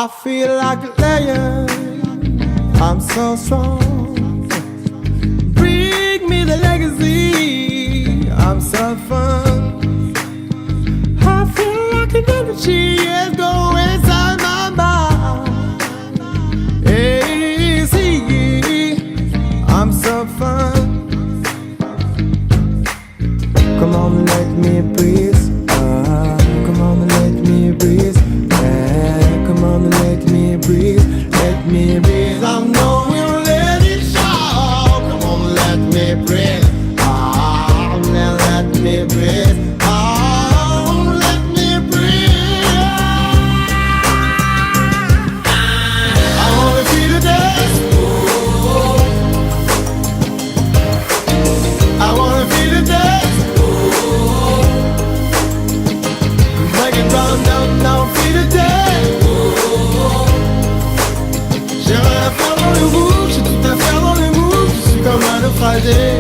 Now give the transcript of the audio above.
I feel like a lion, I'm so strong. Bring me the legacy, I'm so fun. I feel like an energy is going inside my mind. Hey, see, I'm so fun. Come on, let me breathe. Come on, let me breathe. Come on, let me breathe. Let me breathe. I know we'll let it show. Come on, let me breathe. Now let me breathe. Let me breathe. I wanna feel the dance. I wanna feel the dance. Make it round, down, down, feel the dance. J'ai rien à faire dans le mood, j'ai tout à faire dans les moves. Je suis comme un naufragé.